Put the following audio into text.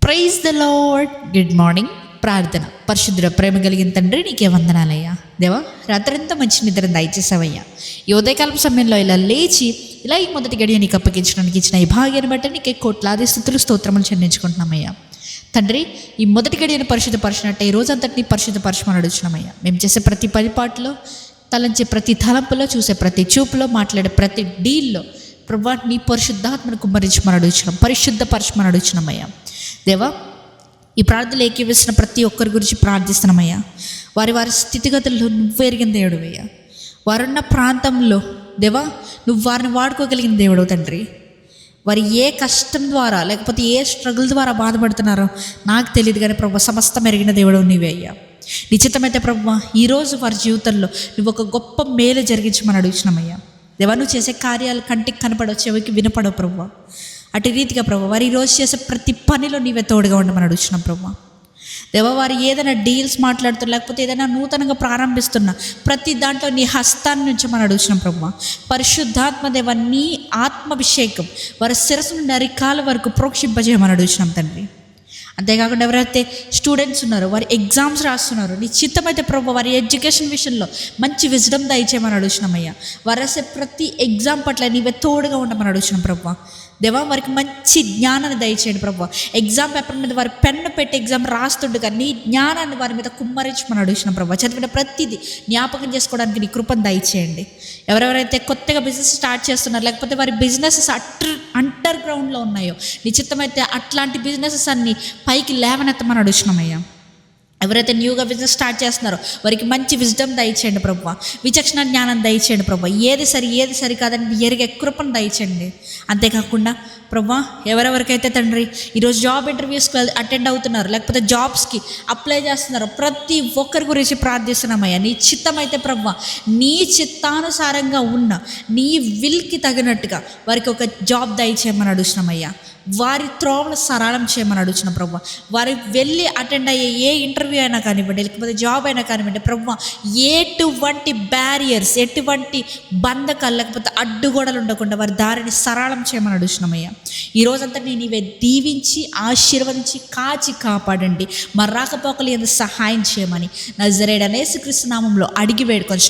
Praise the lord. Good morning. ప్రార్థన. పరిశుద్ధుడ ప్రేమ కలిగిన తండ్రి, నీకే వందనాలయ్యా. దేవా, రాత్రంతా మంచి నిద్ర దయచేసావయ్యా. ఈ ఉదయకాలం సమయంలో ఇలా లేచి ఇలా ఈ మొదటి గడియ నీకు అప్పగించడానికి ఇచ్చిన ఈ భాగ్యాన్ని బట్టి నీకే కోట్లాది స్తుతులు స్తోత్రములు చెల్లించుకుంటున్నామయ్యా. తండ్రి, ఈ మొదటి గడియను పరిశుద్ధపరిచినట్టే ఈ రోజంతటిని పరిశుద్ధపరచమని అడుగుతున్నామయ్యా. మేము చేసే ప్రతి పరిపాటులో, తలంచే ప్రతి తలంపులో, చూసే ప్రతి చూపులో, మాట్లాడే ప్రతి డీల్లో ప్రభువా నీ పరిశుద్ధాత్మను కుమ్మరించమని అడుగుతున్నాం, పరిశుద్ధపరచమని అడుగుతున్నామయ్యా. దేవా, ఈ ప్రార్థనలు ఏకీవిస్తున్న ప్రతి ఒక్కరి గురించి ప్రార్థిస్తున్నామయ్యా. వారి వారి స్థితిగతుల్లో నువ్వు ఎరిగిన దేవుడువయ్యా. వారున్న ప్రాంతంలో దేవా నువ్వు వారిని వాడుకోగలిగిన దేవుడు తండ్రి. వారి ఏ కష్టం ద్వారా లేకపోతే ఏ స్ట్రగుల్ ద్వారా బాధపడుతున్నారో నాకు తెలియదు, కానీ ప్రభు సమస్తం ఎరిగిన దేవుడు నీవే అయ్యా. నిశ్చితమైతే ప్రభు ఈరోజు వారి జీవితంలో నువ్వు ఒక గొప్ప మేలు జరిగించమని అడుగుతున్నామయ్యా. దేవా, నువ్వు చేసే కార్యాలు కంటికి కనపడవు, చెవికి వినపడవు ప్రభు. అటు రీతిగా ప్రభు వారు ఈరోజు చేసే ప్రతి పనిలో నీవే తోడుగా ఉండమని అడుగుతున్నాం ప్రభు. దేవా, వారు ఏదైనా డీల్స్ మాట్లాడుతున్నా లేకపోతే ఏదైనా నూతనంగా ప్రారంభిస్తున్నా ప్రతి దాంట్లో నీ హస్తాన్ని ఉంచమని అడుగుతున్నాం ప్రభు. పరిశుద్ధాత్మ దేవ నీ ఆత్మాభిషేకం వారి శిరస్సు నుండి అరికాల వరకు ప్రోక్షింపజేయమని అడుగుతున్నాం తండ్రి. అంతేకాకుండా ఎవరైతే స్టూడెంట్స్ ఉన్నారో వారి ఎగ్జామ్స్ రాస్తున్నారు, నీ చిత్తమైతే ప్రభు వారి ఎడ్యుకేషన్ విషయంలో మంచి విజ్డమ్ దయచేయమని అడుగుతున్నామయ్యా. వారు రాసే ప్రతి ఎగ్జామ్ పట్ల నీవే తోడుగా ఉండమని అడుగుతున్నాం ప్రభు. దేవా, వారికి మంచి జ్ఞానాన్ని దయచేయండి ప్రభు. ఎగ్జామ్ పేపర్ మీద వారి పెన్ను పెట్టి ఎగ్జామ్ రాస్తుండగా నీ జ్ఞానాన్ని వారి మీద కుమ్మరించమని అడుగుతున్నాం ప్రభు. చదివిన ప్రతిదీ జ్ఞాపకం చేసుకోవడానికి నీ కృపను దయచేయండి. ఎవరెవరైతే కొత్తగా బిజినెస్ స్టార్ట్ చేస్తున్నారో లేకపోతే వారి బిజినెసెస్ అండర్ గ్రౌండ్లో ఉన్నాయో నిశ్చితమైతే అట్లాంటి బిజినెసెస్ అన్ని పైకి లేవనెత్తమని అడుగుతున్నామయ్యా. ఎవరైతే న్యూగా బిజినెస్ స్టార్ట్ చేస్తున్నారో వారికి మంచి విజ్డమ్ దయచేయండి ప్రభు. విచక్షణ జ్ఞానం దయచేయండి ప్రభు. ఏది సరి కాదని ఎరిగే కృపను దయచేయండి. అంతేకాకుండా ప్రభు ఎవరెవరికైతే తండ్రి ఈరోజు జాబ్ ఇంటర్వ్యూస్కి అటెండ్ అవుతున్నారు లేకపోతే జాబ్స్కి అప్లై చేస్తున్నారు ప్రతి ఒక్కరి గురించి ప్రార్థిస్తున్నామయ్యా. నీ చిత్తమైతే ప్రభు నీ చిత్తానుసారంగా ఉన్న నీ విల్కి తగినట్టుగా వారికి ఒక జాబ్ దయచేయమని అడుగుతున్నామయ్యా. వారి త్రోవలు సరళం చేయమని అడుగుతున్న ప్రభు. వారి వెళ్ళి అటెండ్ అయ్యే ఏ ఇంటర్వ్యూ అయినా కానివ్వండి లేకపోతే జాబ్ అయినా కానివ్వండి ప్రభు ఎటువంటి బ్యారియర్స్ ఎటువంటి బంధకాలు లేకపోతే అడ్డుగోడలు ఉండకుండా వారి దారిని సరళం చేయమని అడుగుతున్నామయ్యా. ఈ రోజంతా నీవే దీవించి ఆశీర్వదించి కాచి కాపాడండి. మా రాకపోకలు ఎంత సహాయం చేయమని నజరేయుడైన యేసుక్రీస్తు నామములో అడిగి వేడుకొని